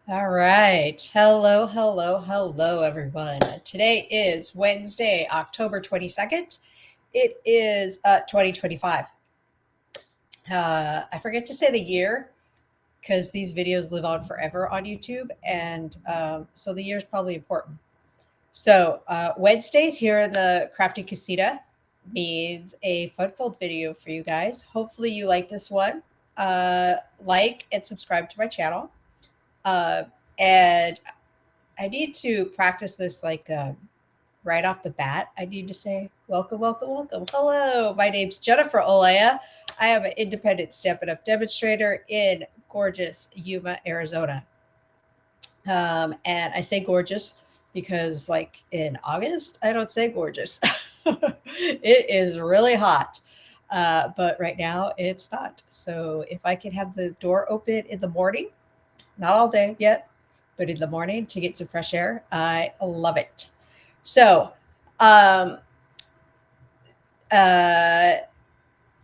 All right. Hello, everyone. Today is Wednesday, October 22nd. It is 2025. I forget to say the year because these videos live on forever on YouTube. And so the year is probably important. So, Wednesdays here in the Crafty Casita means a fun-filled video for you guys. Hopefully, you like this one. Like and subscribe to my channel. Uh, and I need to practice this right off the bat. I need to say, welcome. Hello, my name's Jennifer Olea. I am an independent Stampin' Up! Demonstrator in gorgeous Yuma, Arizona. And I say gorgeous because, like, in August, I don't say gorgeous. It is really hot. But right now, it's not. So if I can have the door open in the morning, not all day yet, but in the morning to get some fresh air. I love it. So, um, uh,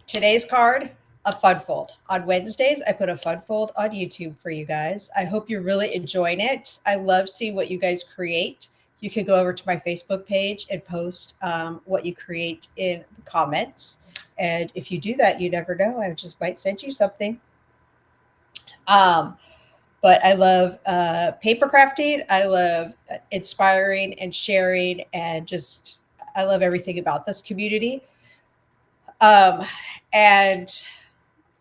today's card, a fun fold. On Wednesdays, I put a fun fold on YouTube for you guys. I hope you're really enjoying it. I love seeing what you guys create. You can go over to my Facebook page and post what you create in the comments. And if you do that, you never know. I just might send you something. Um, but I love paper crafting. I love inspiring and sharing, and just I love everything about this community. Um, and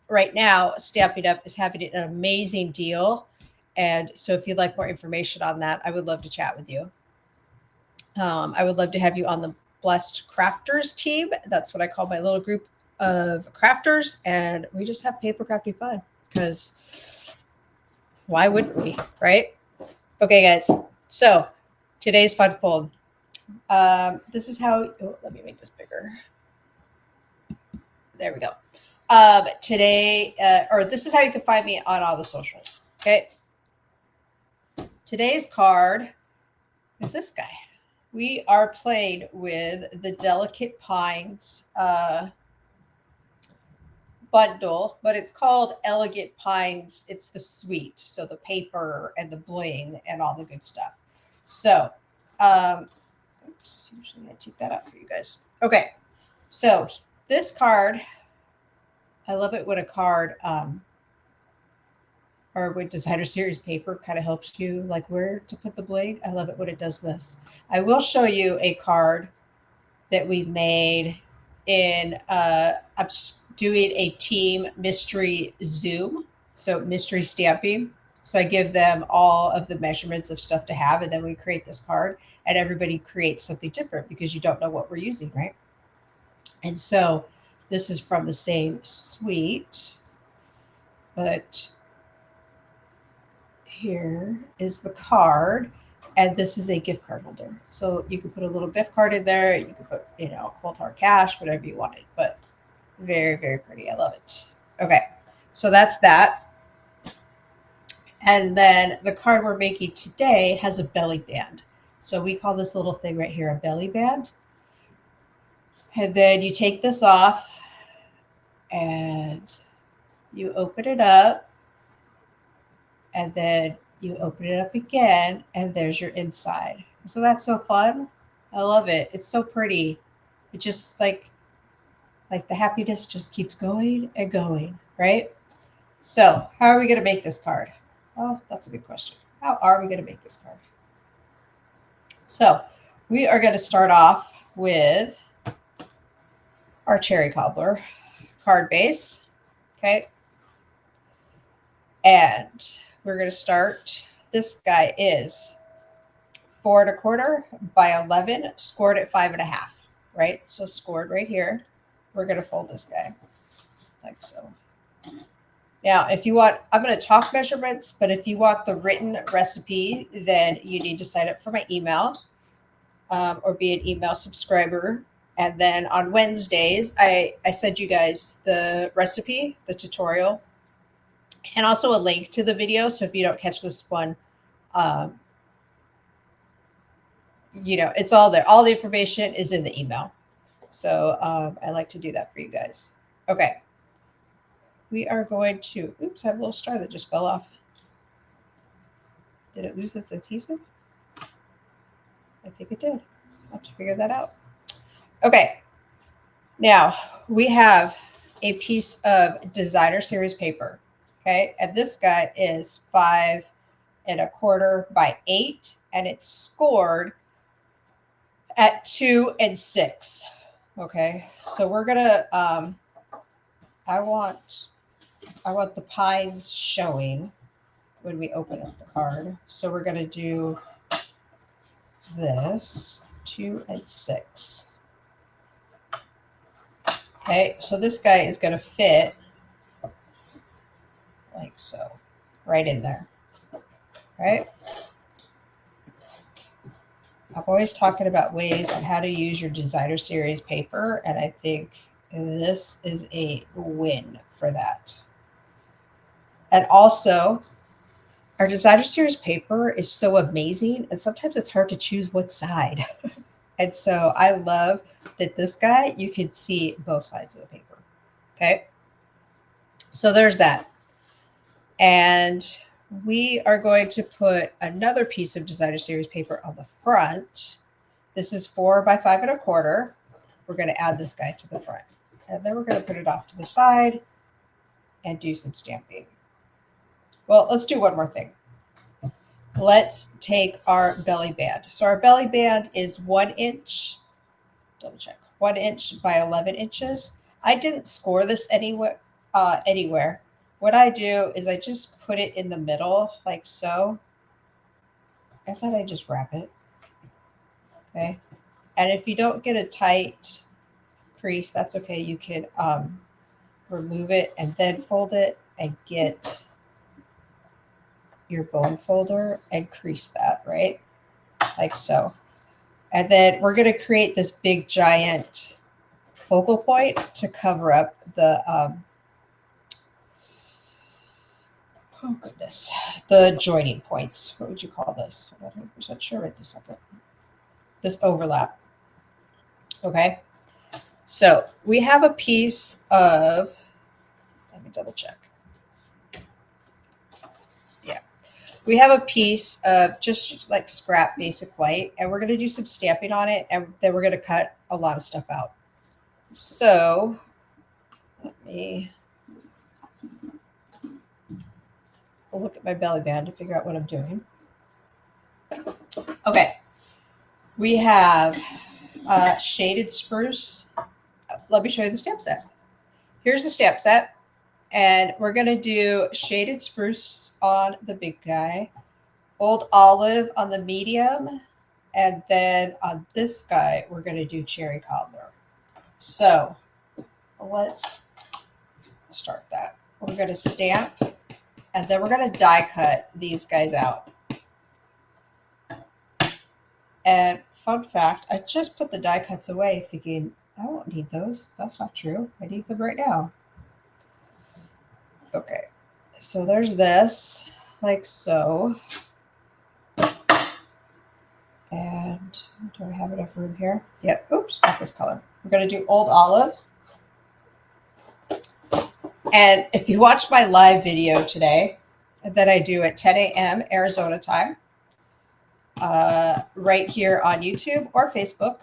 right now, Stamping Up is having an amazing deal. And so, if you'd like more information on that, I would love to chat with you. I would love to have you on the Blessed Crafters team. That's what I call my little group of crafters. And we just have paper crafting fun because why wouldn't we, right? Okay, guys. So today's fun fold. This is how. Oh, let me make this bigger. There we go. Today, or this is how you can find me on all the socials. Okay. Today's card is this guy. We are playing with the Delicate Pines bundle, but it's called Elegant Pines. It's the suite, so the paper and the bling and all the good stuff. So, oops, usually I take that out for you guys. Okay, so this card, I love it when a card or when Designer Series Paper kind of helps you like where to put the bling. I love it when it does this. I will show you a card that we made in I'm doing a team mystery Zoom, so mystery stamping. So I give them all of the measurements of stuff to have, and then we create this card, and everybody creates something different because you don't know what we're using, right? And so this is from the same suite, but here is the card, and this is a gift card holder. So you can put a little gift card in there. You can put, cold hard cash, whatever you wanted, but very, very pretty. I love it. Okay, so that's that. And then the card we're making today has a belly band. So we call this little thing right here a belly band. And then you take this off and you open it up, and then you open it up again, and there's your inside. So that's so fun. I love it. It's so pretty. It just like the happiness just keeps going and going, right? So how are we going to make this card? Well, that's a good question. How are we going to make this card? So we are going to start off with our cherry cobbler card base. Okay. And we're going to start. This guy is 4 1/4 by 11, scored at 5 1/2, right? So scored right here. We're going to fold this guy like so. Now, if you want, I'm going to talk measurements, but if you want the written recipe, then you need to sign up for my email or be an email subscriber. And then on Wednesdays, I send you guys the recipe, the tutorial, and also a link to the video. So if you don't catch this one, it's all there. All the information is in the email. So I like to do that for you guys. Okay. We are going to, oops, I have a little star that just fell off. Did it lose its adhesive? I think it did. I'll have to figure that out. Okay. Now we have a piece of Designer Series paper. Okay. And this guy is 5¼ by 8, and it's scored at 2 and 6. Okay. So we're gonna I want the pines showing when we open up the card. So we're gonna do this 2 and 6. Okay, so this guy is going to fit like so, right in there. Right? I'm always talking about ways on how to use your Designer Series paper, and I think this is a win for that. And also, our Designer Series paper is so amazing, and sometimes it's hard to choose what side. And so I love that this guy, you can see both sides of the paper. Okay. So there's that. And we are going to put another piece of Designer Series paper on the front. This is 4 by 5¼ We're going to add this guy to the front. And then we're going to put it off to the side and do some stamping. Well, let's do one more thing. Let's take our belly band. So our belly band is 1 inch, double check, 1 inch by 11 inches. I didn't score this anywhere. What I do is I just put it in the middle like so. I thought I'd just wrap it. Okay. And if you don't get a tight crease, that's okay. You can remove it and then fold it and get your bone folder and crease that, right? Like so. And then we're going to create this big giant focal point to cover up the oh goodness, the joining points. What would you call this? I'm not 100% sure right this second. This overlap. Okay. So we have a piece of, let me double check. Yeah. We have a piece of just like scrap basic white, and we're going to do some stamping on it, and then we're going to cut a lot of stuff out. So let me look at my belly band to figure out what I'm doing. Okay. We have shaded spruce. Let me show you the stamp set. Here's the stamp set. And we're going to do shaded spruce on the big guy, old olive on the medium, and then on this guy, we're going to do cherry cobbler. So let's start that. We're going to stamp, and then we're going to die cut these guys out. And fun fact, I just put the die cuts away thinking, I won't need those. That's not true. I need them right now. Okay, so there's this, like so. And do I have enough room here? Yep. Oops, not this color. We're going to do old olive. And if you watch my live video today that I do at 10 a.m. Arizona time, right here on YouTube or Facebook,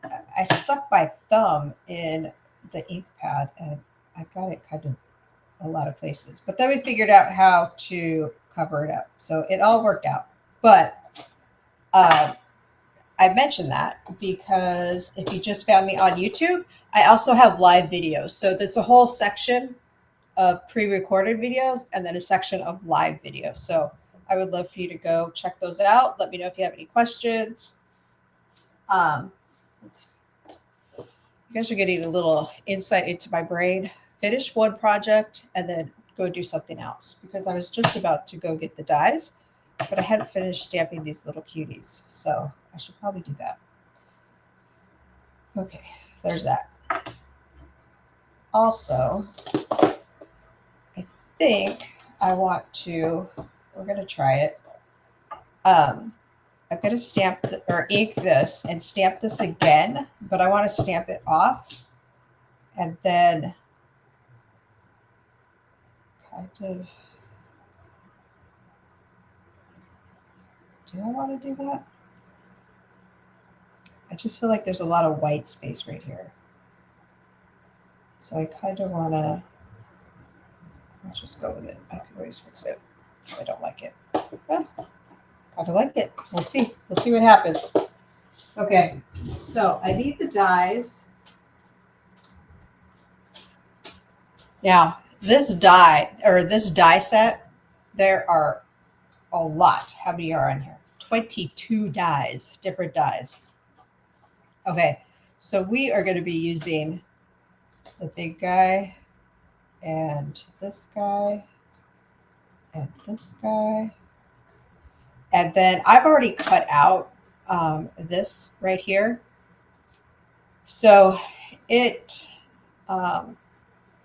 I stuck my thumb in the ink pad and I got it kind of a lot of places. But then we figured out how to cover it up. So it all worked out. But I mentioned that because if you just found me on YouTube, I also have live videos. So that's a whole section of pre-recorded videos and then a section of live videos. So I would love for you to go check those out. Let me know if you have any questions. You guys are getting a little insight into my brain. Finish one project and then go do something else because I was just about to go get the dies, but I hadn't finished stamping these little cuties. So I should probably do that. Okay, there's that. Also, I think I want to, we're going to try it. I'm going to stamp or ink this and stamp this again, but I want to stamp it off and then kind of Do I want to do that? I just feel like there's a lot of white space right here. So I kind of want to, let's just go with it. I can always fix it if I don't like it. Well, I don't like it. We'll see. We'll see what happens. Okay, so I need the dies. Now, this die set, there are a lot. How many are on here? 22 dies, different dies. Okay, so we are going to be using the big guy and this guy and this guy. And then I've already cut out this right here. So it, I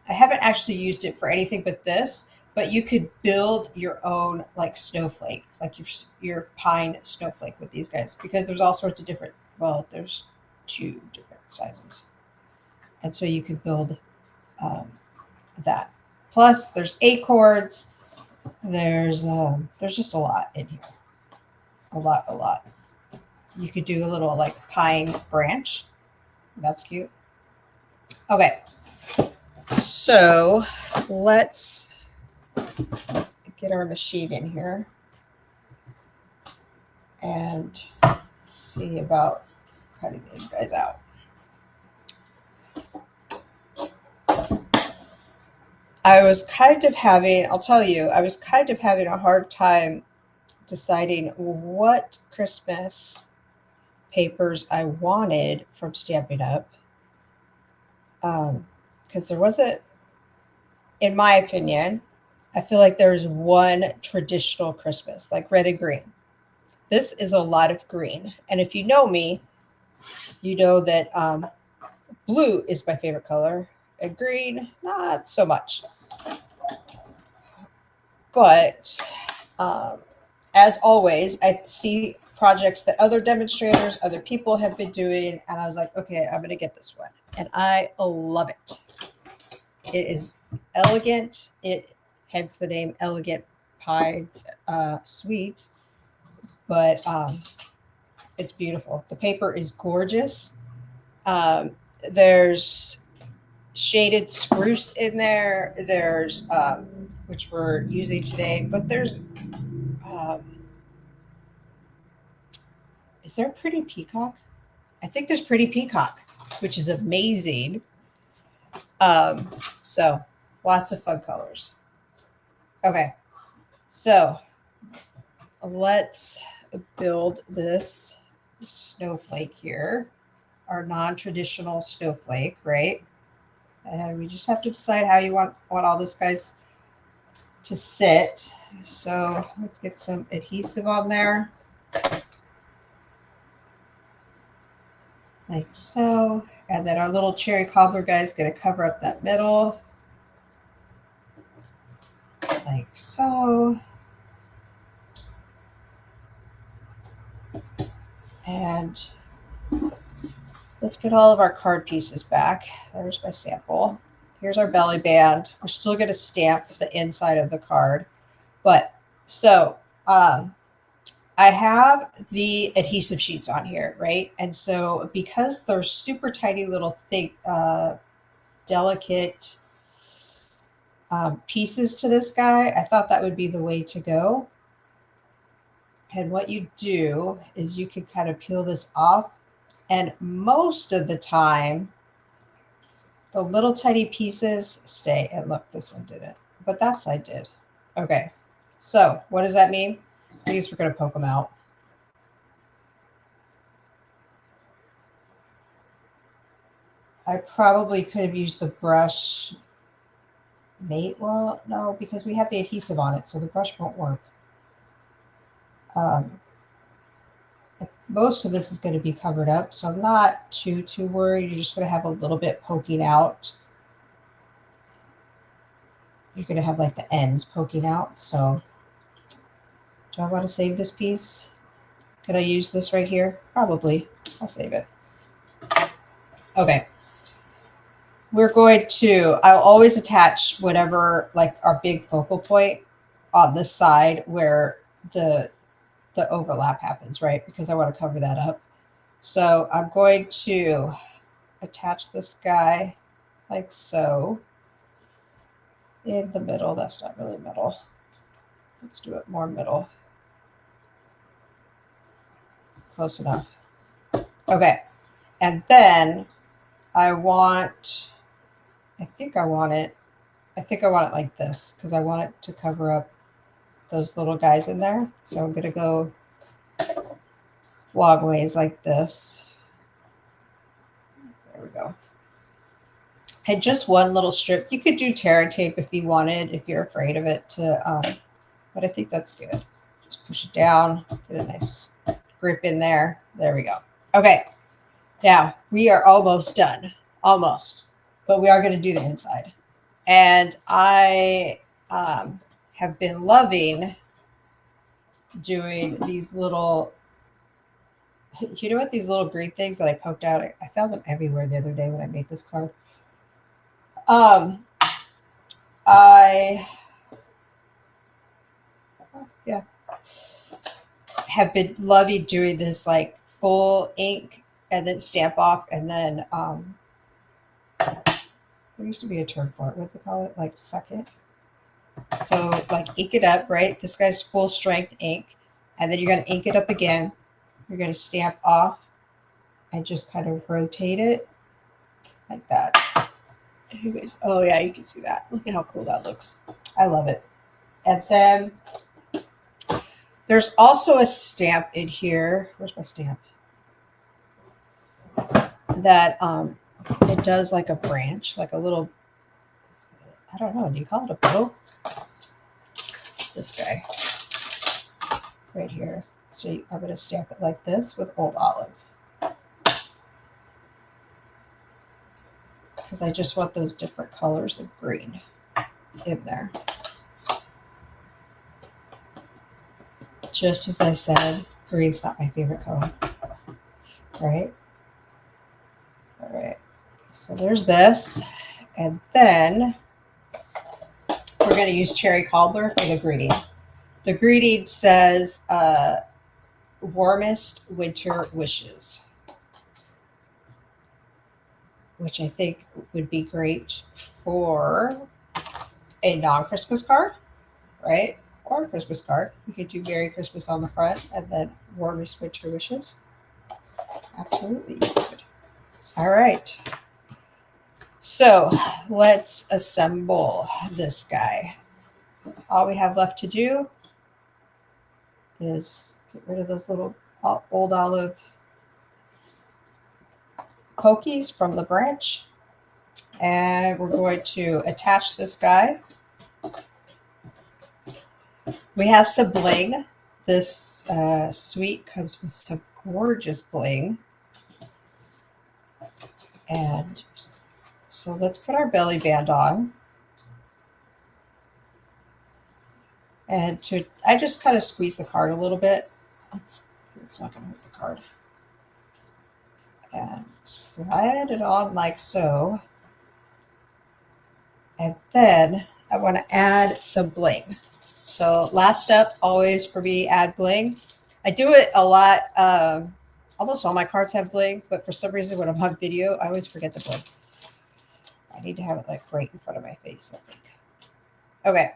haven't actually used it for anything but this, but you could build your own like snowflake, like your pine snowflake with these guys, because there's all sorts of different, well, there's 2 different sizes. And so you could build that. Plus there's acorns. There's just a lot in here. A lot. You could do a little like pine branch. That's cute. Okay. So let's get our machine in here and see about cutting these guys out. I was kind of having a hard time deciding what Christmas papers I wanted from Stampin' Up. Because there wasn't, in my opinion, I feel like there's one traditional Christmas, like red and green. This is a lot of green. And if you know me, you know that blue is my favorite color and green, not so much. But as always, I see projects that other demonstrators, other people have been doing, and I was like, okay, I'm going to get this one. And I love it. It is elegant. It hence the name Elegant Pies Sweet. But it's beautiful. The paper is gorgeous. There's shaded spruce in there. There's which we're using today, but there's is there a pretty peacock? I think there's pretty peacock, which is amazing. So lots of fun colors. Okay, so let's build this snowflake here, our non-traditional snowflake, right? And we just have to decide how you want all this guys to sit. So let's get some adhesive on there. Like so. And then our little cherry cobbler guy is going to cover up that middle. Like so. And let's get all of our card pieces back. There's my sample. Here's our belly band. We're still going to stamp the inside of the card. But so I have the adhesive sheets on here, right? And so because they're super tiny little thick, delicate pieces to this guy, I thought that would be the way to go. And what you do is you can kind of peel this off. And most of the time, the little tiny pieces stay. And look, this one didn't, but that side did. Okay, so what does that mean? I guess we're going to poke them out. I probably could have used the brush. Well, no, because we have the adhesive on it, so the brush won't work. Most of this is going to be covered up, so I'm not too worried. You're just going to have a little bit poking out. You're going to have like the ends poking out. So do I want to save this piece? Could I use this right here? Probably. I'll save it. Okay. We're going to, I'll always attach whatever, like our big focal point on this side where the the overlap happens, right? Because I want to cover that up. So I'm going to attach this guy like so in the middle. That's not really middle. Let's do it more middle. Close enough. Okay. And then I think I want it like this because I want it to cover up those little guys in there. So I'm going to go long ways like this. There we go. And just one little strip. You could do Terra tape if you wanted, if you're afraid of it but I think that's good. Just push it down, get a nice grip in there. There we go. Okay. Now we are almost done. Almost. But we are going to do the inside. And I have been loving doing these little, you know what, these little green things that I poked out. I found them everywhere the other day when I made this card. I have been loving doing this like full ink and then stamp off, and then there used to be a term for it. What do they call it? Like second. So like ink it up, right? This guy's full strength ink, and then you're going to ink it up again. You're going to stamp off and just kind of rotate it like that. You guys, oh yeah, you can see that. Look at how cool that looks. I love it. And then there's also a stamp in here. Where's my stamp? That it does like a branch, like a little, I don't know, do you call it a bow? This guy right here. So I'm going to stamp it like this with Old Olive, because I just want those different colors of green in there. Just as I said, green's not my favorite color, right? All right, so there's this, and then we're going to use Cherry Cobbler for the greeting. The greeting says, warmest winter wishes, which I think would be great for a non-Christmas card, right? Or a Christmas card. You could do Merry Christmas on the front and then warmest winter wishes. Absolutely, you could. All right. So let's assemble this guy. All we have left to do is get rid of those little Old Olive pokies from the branch. And we're going to attach this guy. We have some bling. This suite comes with some gorgeous bling. And so let's put our belly band on. And I just kind of squeeze the card a little bit. It's not going to hurt the card. And slide it on like so. And then I want to add some bling. So last step, always for me, add bling. I do it a lot. Almost all my cards have bling, but for some reason when I'm on video, I always forget the bling. I need to have it like right in front of my face, I think. Okay.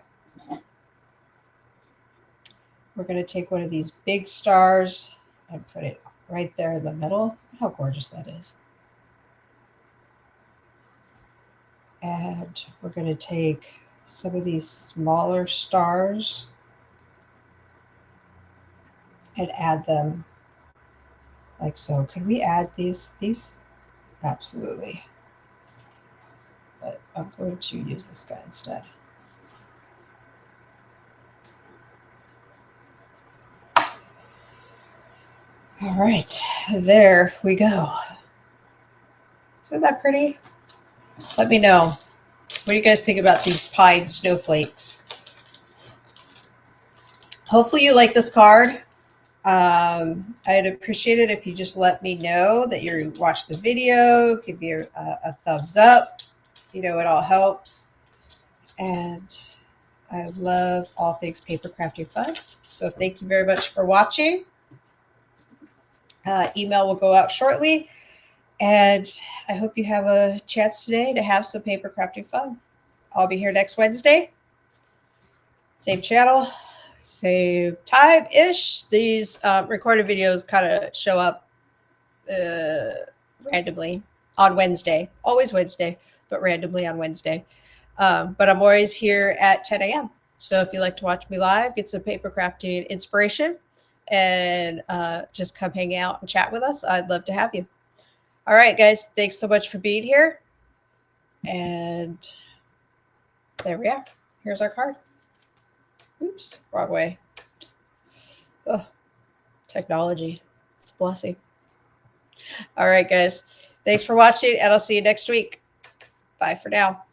We're going to take one of these big stars and put it right there in the middle. Look how gorgeous that is. And we're going to take some of these smaller stars and add them like so. Can we add these? Absolutely. But I'm going to use this guy instead. All right, there we go. Isn't that pretty? Let me know. What do you guys think about these pine snowflakes? Hopefully you like this card. I'd appreciate it if you just let me know that you watched the video. Give me a thumbs up. You know, it all helps. And I love all things paper crafting fun. So thank you very much for watching. Email will go out shortly. And I hope you have a chance today to have some paper crafting fun. I'll be here next Wednesday. Same channel, same time-ish. These recorded videos kind of show up randomly on Wednesday. Always Wednesday, but randomly on Wednesday. But I'm always here at 10 a.m. So if you like to watch me live, get some paper crafting inspiration, and just come hang out and chat with us, I'd love to have you. All right, guys. Thanks so much for being here. And there we are. Here's our card. Oops, wrong way. Oh, technology. It's a blessing. All right, guys. Thanks for watching, and I'll see you next week. Bye for now.